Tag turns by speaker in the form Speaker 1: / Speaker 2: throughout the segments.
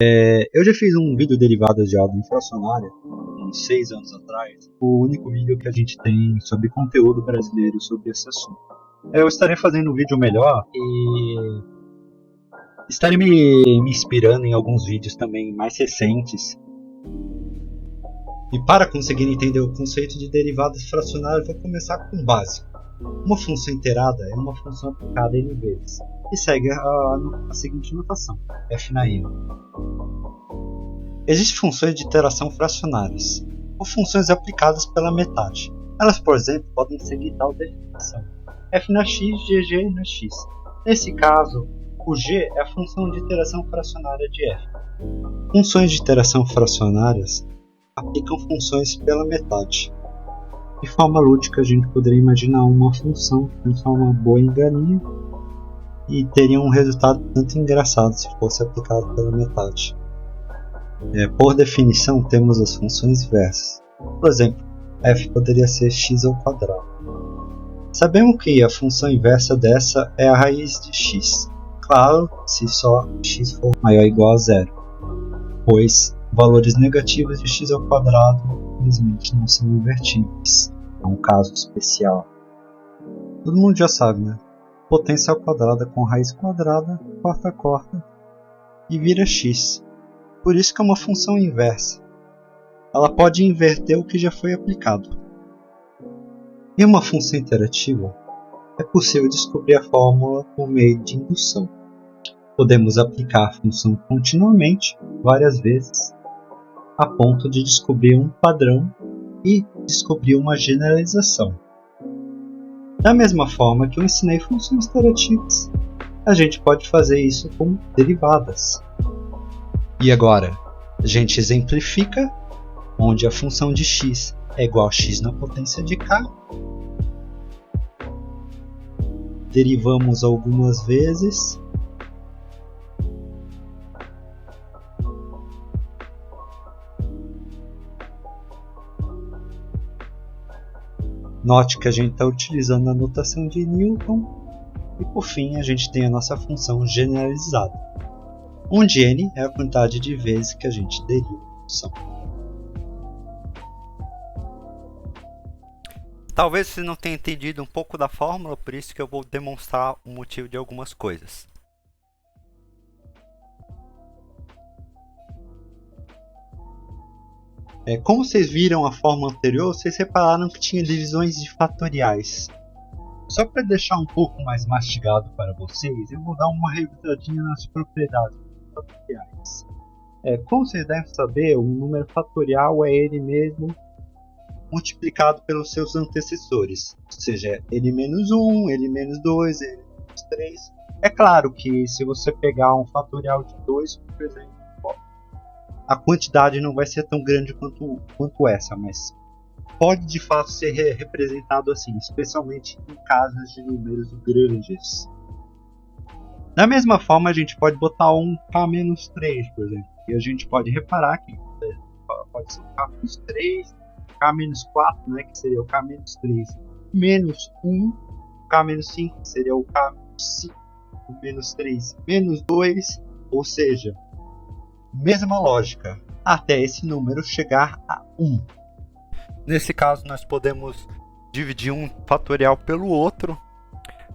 Speaker 1: Eu já fiz um vídeo derivado de ordem fracionária, uns 6 anos atrás, o único vídeo que a gente tem sobre conteúdo brasileiro sobre esse assunto. Eu estarei fazendo um vídeo melhor e estarei me inspirando em alguns vídeos também mais recentes. E para conseguir entender o conceito de derivadas fracionárias, vou começar com o básico. Uma função inteirada é uma função aplicada N vezes e segue a seguinte notação, f na n. Existem funções de iteração fracionárias, ou funções aplicadas pela metade. Elas, por exemplo, podem seguir tal definição: f na x, gg na x. Nesse caso, o g é a função de iteração fracionária de f. Funções de iteração fracionárias aplicam funções pela metade. De forma lúdica, a gente poderia imaginar uma função que transforma uma boa em galinha e teria um resultado tanto engraçado se fosse aplicado pela metade. Por definição, temos as funções inversas. Por exemplo, f poderia ser x ao quadrado. Sabemos que a função inversa dessa é a raiz de x. Claro, se só x for maior ou igual a zero, pois valores negativos de x ao quadrado infelizmente não são invertíveis. É um caso especial. Todo mundo já sabe, né? Potência ao quadrado com raiz quadrada, corta e vira x. Por isso que é uma função inversa. Ela pode inverter o que já foi aplicado. Em uma função interativa, é possível descobrir a fórmula por meio de indução. Podemos aplicar a função continuamente, várias vezes, a ponto de descobrir um padrão e descobrir uma generalização. Da mesma forma que eu ensinei funções iterativas, a gente pode fazer isso com derivadas. E agora, a gente exemplifica onde a função de x é igual a x na potência de k. Derivamos algumas vezes. Note que a gente está utilizando a notação de Newton. E por fim, a gente tem a nossa função generalizada, onde n é a quantidade de vezes que a gente deriva a função.
Speaker 2: Talvez você não tenha entendido um pouco da fórmula, por isso que eu vou demonstrar o motivo de algumas coisas.
Speaker 1: Como vocês viram a fórmula anterior, vocês repararam que tinha divisões de fatoriais. Só para deixar um pouco mais mastigado para vocês, eu vou dar uma revisadinha nas propriedades fatoriais. Como vocês devem saber, o número fatorial é ele mesmo multiplicado pelos seus antecessores, ou seja, ele menos 1, ele menos 2, ele menos 3. É claro que se você pegar um fatorial de 2, por exemplo, a quantidade não vai ser tão grande quanto essa, mas pode de fato ser representado assim, especialmente em casos de números grandes. Da mesma forma, a gente pode botar um k-3, por exemplo, e a gente pode reparar que pode ser o k-3, k-4, né, que seria o k-3, menos 1, k-5 seria o k-5, menos 3, menos 2, ou seja, mesma lógica, até esse número chegar a 1.
Speaker 2: Nesse caso, nós podemos dividir um fatorial pelo outro.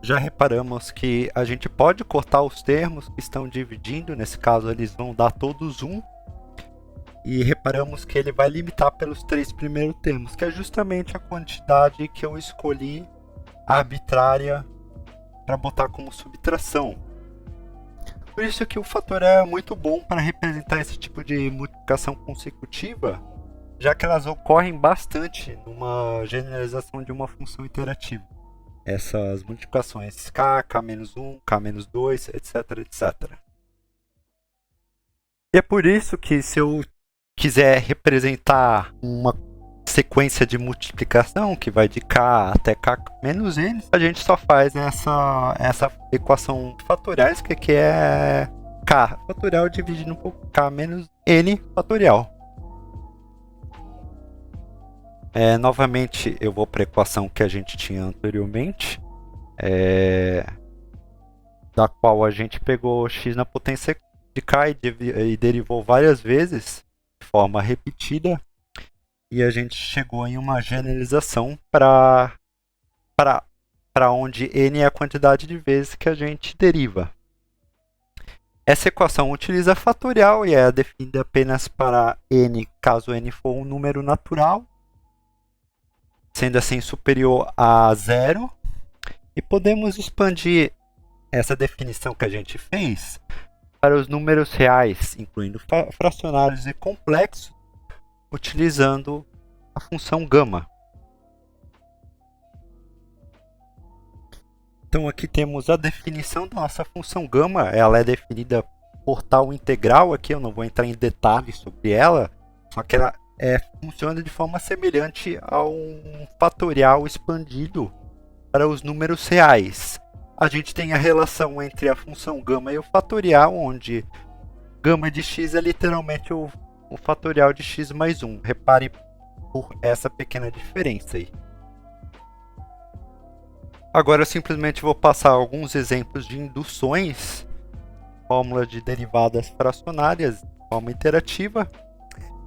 Speaker 2: Já reparamos que a gente pode cortar os termos que estão dividindo, nesse caso eles vão dar todos 1. E reparamos que ele vai limitar pelos 3 primeiros termos, que é justamente a quantidade que eu escolhi arbitrária para botar como subtração. Por isso que o fatorial é muito bom para representar esse tipo de multiplicação consecutiva, já que elas ocorrem bastante numa generalização de uma função iterativa. Essas multiplicações k, k-1, k-2, etc, etc. E é por isso que se eu quiser representar uma sequência de multiplicação que vai de k até k-n, a gente só faz essa equação de fatoriais, que é k fatorial dividido por k menos n fatorial. Novamente eu vou para a equação que a gente tinha anteriormente, da qual a gente pegou x na potência de cá e derivou várias vezes, de forma repetida, e a gente chegou em uma generalização para onde n é a quantidade de vezes que a gente deriva. Essa equação utiliza fatorial e é definida apenas para n, caso n for um número natural, sendo assim superior a zero. E podemos expandir essa definição que a gente fez para os números reais, incluindo fracionários e complexos, utilizando a função gama. Então aqui temos a definição da nossa função gama. Ela é definida por tal integral aqui, eu não vou entrar em detalhes sobre ela, só que ela funciona de forma semelhante a um fatorial expandido para os números reais. A gente tem a relação entre a função gama e o fatorial, onde gama de x é literalmente o fatorial de x mais 1. Repare por essa pequena diferença aí. Agora eu simplesmente vou passar alguns exemplos de induções, fórmulas de derivadas fracionárias de forma interativa,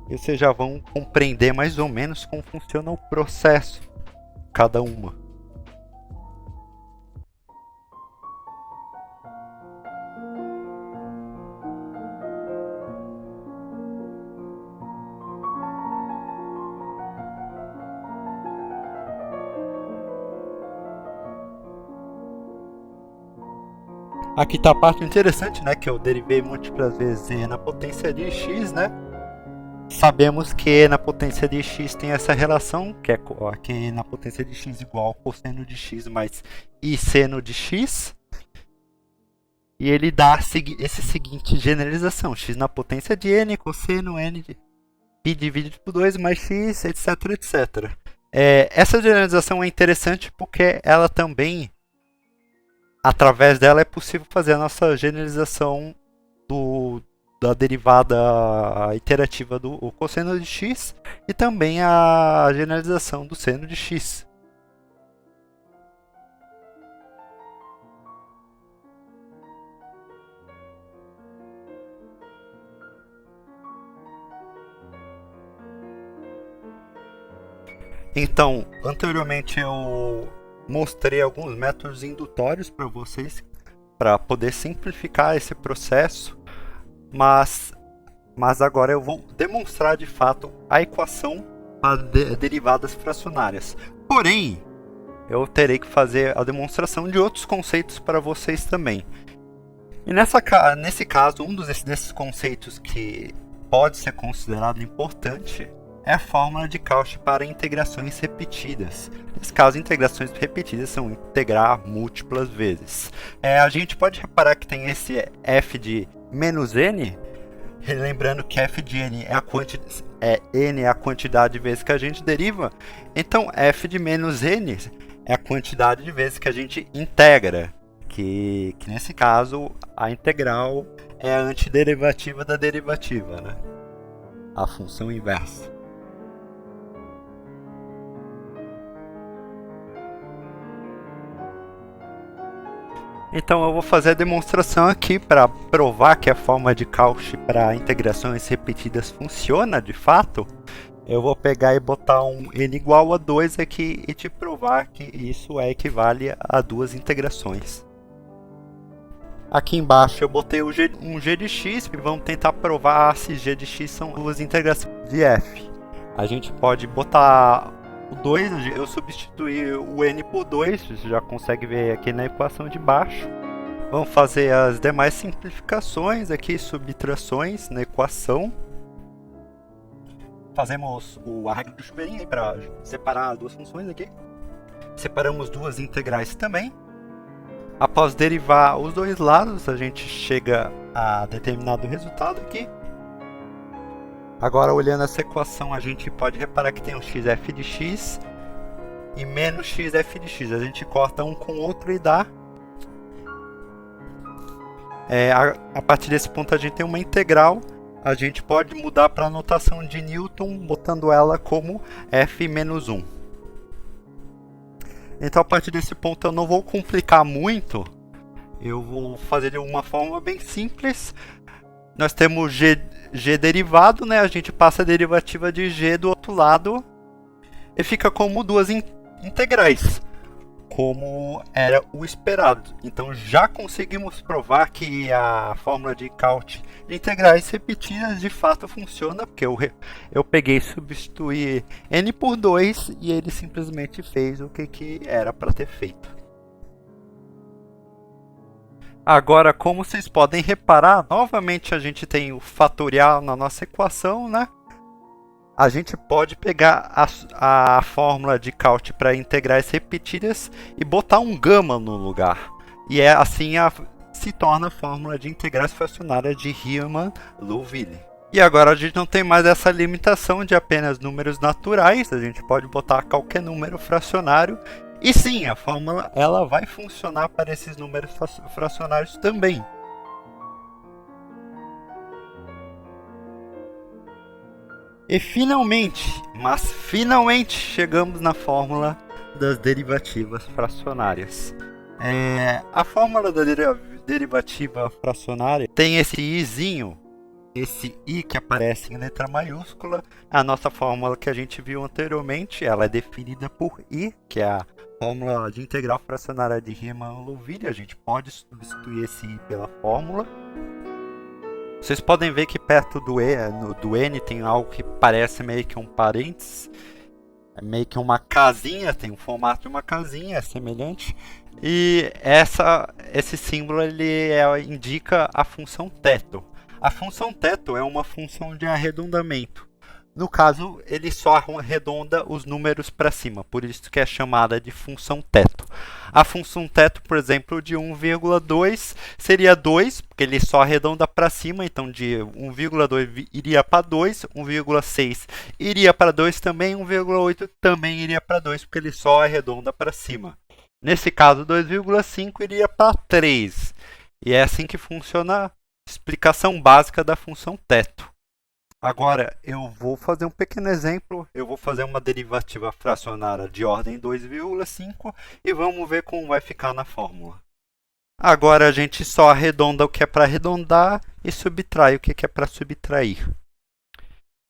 Speaker 2: e vocês já vão compreender mais ou menos como funciona o processo de cada uma. Aqui está a parte interessante, né, que eu derivei múltiplas vezes e na potência de x, né? Sabemos que na potência de x tem essa relação, que é que na potência de x igual ao cosseno de x mais i seno de x. E ele dá esse seguinte generalização: x na potência de n, cosseno n de π dividido por 2 mais x, etc, etc. Essa generalização é interessante porque ela também, através dela, é possível fazer a nossa generalização da derivada iterativa do cosseno de x e também a generalização do seno de x. Então, anteriormente eu mostrei alguns métodos indutórios para vocês, para poder simplificar esse processo, mas agora eu vou demonstrar de fato a equação para derivadas fracionárias. Porém, eu terei que fazer a demonstração de outros conceitos para vocês também. E nesse caso, um desses conceitos que pode ser considerado importante é a fórmula de Cauchy para integrações repetidas. Nesse caso, integrações repetidas são integrar múltiplas vezes. A gente pode reparar que tem esse f de menos n, lembrando que f de n é a quantidade de vezes que a gente deriva, então f de menos n é a quantidade de vezes que a gente integra, que nesse caso a integral é a antiderivativa da derivativa, né? A função inversa. Então eu vou fazer a demonstração aqui para provar que a forma de Cauchy para integrações repetidas funciona de fato. Eu vou pegar e botar um n igual a 2 aqui e te provar que isso equivale a duas integrações. Aqui embaixo eu botei um g de x e vamos tentar provar se g de x são duas integrações de f. A gente pode botar o 2, eu substituí o n por 2, você já consegue ver aqui na equação de baixo. Vamos fazer as demais simplificações aqui, subtrações na equação. Fazemos a regra do chuveirinho aí para separar duas funções aqui. Separamos duas integrais também. Após derivar os dois lados, a gente chega a determinado resultado aqui. Agora, olhando essa equação, a gente pode reparar que tem um xf de x e menos xf de x. A gente corta um com o outro e dá. A partir desse ponto, a gente tem uma integral. A gente pode mudar para a notação de Newton, botando ela como f menos 1. Então, a partir desse ponto, eu não vou complicar muito. Eu vou fazer de uma forma bem simples. nós temos g derivado, né? A gente passa a derivativa de g do outro lado e fica como duas integrais, como era o esperado. Então já conseguimos provar que a fórmula de Cauchy de integrais repetidas de fato funciona, porque eu peguei e substituí n por 2 e ele simplesmente fez o que era para ter feito. Agora, como vocês podem reparar, novamente a gente tem o fatorial na nossa equação, né? A gente pode pegar a fórmula de Cauchy para integrais repetidas e botar um gama no lugar. E assim se torna a fórmula de integrais fracionárias de Riemann-Liouville. E agora a gente não tem mais essa limitação de apenas números naturais, a gente pode botar qualquer número fracionário. E sim, a fórmula ela vai funcionar para esses números fracionários também. E finalmente chegamos na fórmula das derivativas fracionárias. A fórmula da derivativa fracionária tem esse izinho, esse i que aparece em letra maiúscula. A nossa fórmula que a gente viu anteriormente, ela é definida por i, que é a fórmula de integral fracionária de Riemann-Liouville. A gente pode substituir esse i pela fórmula. Vocês podem ver que perto do n tem algo que parece meio que um parênteses, meio que uma casinha, tem o formato de uma casinha, é semelhante. E esse símbolo ele indica a função teto. A função teto é uma função de arredondamento. No caso, ele só arredonda os números para cima, por isso que é chamada de função teto. A função teto, por exemplo, de 1,2 seria 2, porque ele só arredonda para cima, então de 1,2 iria para 2, 1,6 iria para 2 também, 1,8 também iria para 2, porque ele só arredonda para cima. Nesse caso, 2,5 iria para 3. E é assim que funciona a explicação básica da função teto. Agora, eu vou fazer um pequeno exemplo. Eu vou fazer uma derivativa fracionária de ordem 2,5 e vamos ver como vai ficar na fórmula. Agora a gente só arredonda o que é para arredondar e subtrai o que é para subtrair.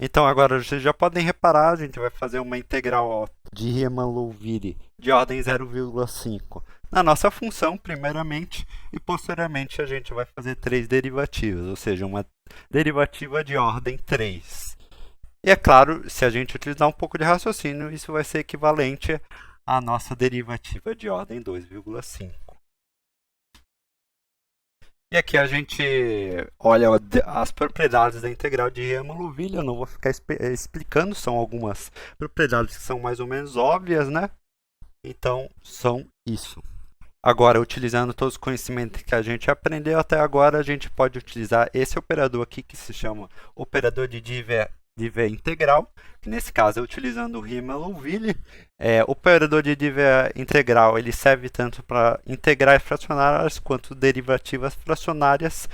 Speaker 2: Então agora vocês já podem reparar, a gente vai fazer uma integral de Riemann-Liouville de ordem 0,5 na nossa função, primeiramente, e posteriormente a gente vai fazer 3 derivativas, ou seja, uma derivativa de ordem 3. E é claro, se a gente utilizar um pouco de raciocínio, isso vai ser equivalente à nossa derivativa de ordem 2,5. E aqui a gente olha as propriedades da integral de Riemann-Liouville. Eu não vou ficar explicando, são algumas propriedades que são mais ou menos óbvias, né? Então, são isso. Agora, utilizando todos os conhecimentos que a gente aprendeu até agora, a gente pode utilizar esse operador aqui que se chama operador de Diver integral, que nesse caso é utilizando o Riemann-Liouville. O operador de Diver integral ele serve tanto para integrais fracionárias quanto derivativas fracionárias.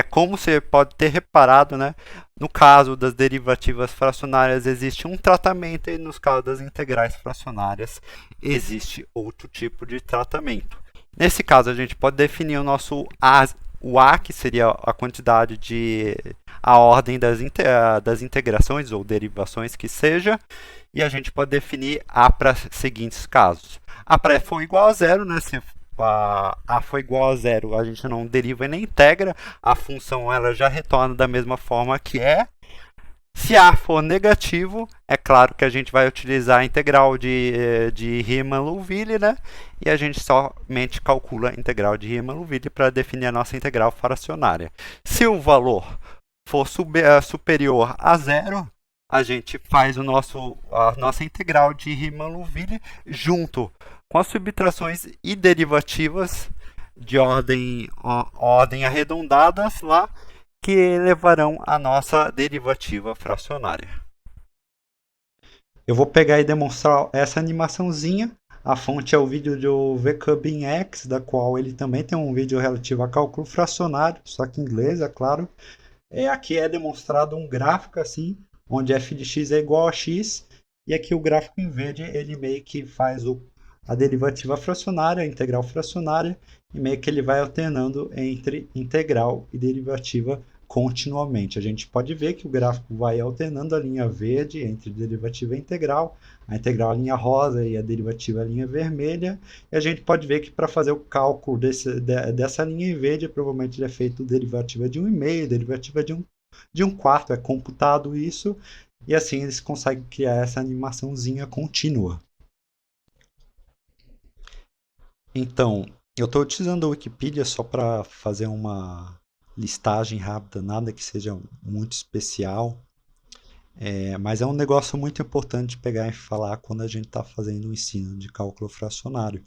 Speaker 2: Como você pode ter reparado, né, no caso das derivativas fracionárias existe um tratamento e nos casos das integrais fracionárias existe outro tipo de tratamento. Nesse caso a gente pode definir o nosso A, que seria a quantidade a ordem das integrações ou derivações que seja, e a gente pode definir A para seguintes casos. A para for igual a zero, né? Se A for igual a zero, a gente não deriva e nem integra, a função ela já retorna da mesma forma que é. Se A for negativo, é claro que a gente vai utilizar a integral de Riemann-Liouville, né? E a gente somente calcula a integral de Riemann-Liouville para definir a nossa integral fracionária. Se o valor for superior a zero, a gente faz a nossa integral de Riemann-Liouville junto com as subtrações e derivativas de ordem arredondadas lá, que levarão à nossa derivativa fracionária. Eu vou pegar e demonstrar essa animaçãozinha. A fonte é o vídeo do VCubinX, da qual ele também tem um vídeo relativo a cálculo fracionário, só que em inglês, é claro. Aqui é demonstrado um gráfico assim, onde f de x é igual a x, e aqui o gráfico em verde ele meio que faz a derivativa fracionária, a integral fracionária, e meio que ele vai alternando entre integral e derivativa continuamente. A gente pode ver que o gráfico vai alternando a linha verde entre derivativa e a integral a linha rosa e a derivativa a linha vermelha, e a gente pode ver que para fazer o cálculo dessa linha verde, provavelmente ele é feito derivativa de 1,5, derivativa de 1/4, é computado isso, e assim eles conseguem criar essa animaçãozinha contínua. Então, eu estou utilizando a Wikipedia só para fazer uma listagem rápida, nada que seja muito especial, mas é um negócio muito importante de pegar e falar quando a gente está fazendo o ensino de cálculo fracionário.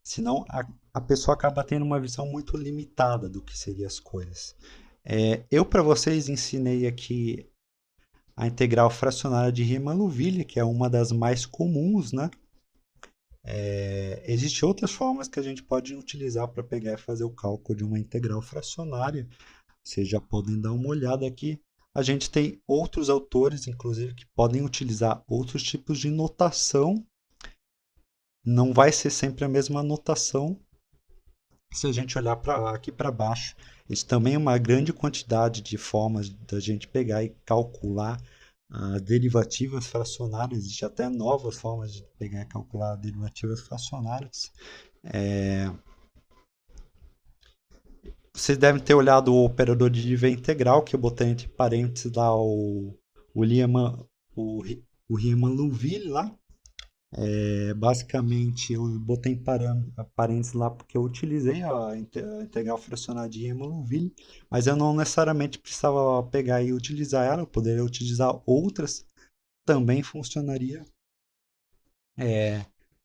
Speaker 2: Senão a pessoa acaba tendo uma visão muito limitada do que seriam as coisas. Eu, para vocês, ensinei aqui a integral fracionária de Riemann-Liouville, que é uma das mais comuns, né? Existem outras formas que a gente pode utilizar para pegar e fazer o cálculo de uma integral fracionária. Vocês já podem dar uma olhada aqui. A gente tem outros autores, inclusive, que podem utilizar outros tipos de notação. Não vai ser sempre a mesma notação. Se a gente olhar aqui para baixo, isso também é uma grande quantidade de formas da gente pegar e calcular derivativas fracionárias. Existem até novas formas de pegar e calcular derivativas fracionárias. Vocês devem ter olhado o operador de deriva integral, que eu botei entre parênteses lá o Riemann-Liouville lá. Basicamente eu botei em parênteses lá porque eu utilizei a integral fracionária de Riemann-Liouville, mas eu não necessariamente precisava pegar e utilizar ela, eu poderia utilizar outras, também funcionaria.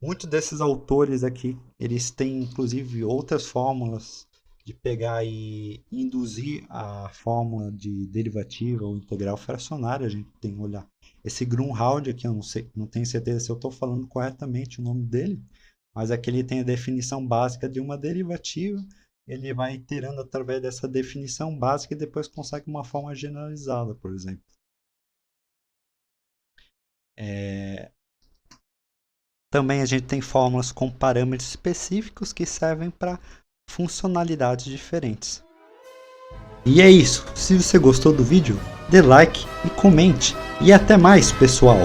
Speaker 2: Muitos desses autores aqui, eles têm inclusive outras fórmulas de pegar e induzir a fórmula de derivativa ou integral fracionária. A gente tem que olhar esse Grunwald aqui, eu não tenho certeza se eu estou falando corretamente o nome dele, mas aqui ele tem a definição básica de uma derivativa, ele vai iterando através dessa definição básica e depois consegue uma forma generalizada, por exemplo. Também a gente tem fórmulas com parâmetros específicos que servem para funcionalidades diferentes. E é isso. Se você gostou do vídeo, dê like e comente. E até mais, pessoal!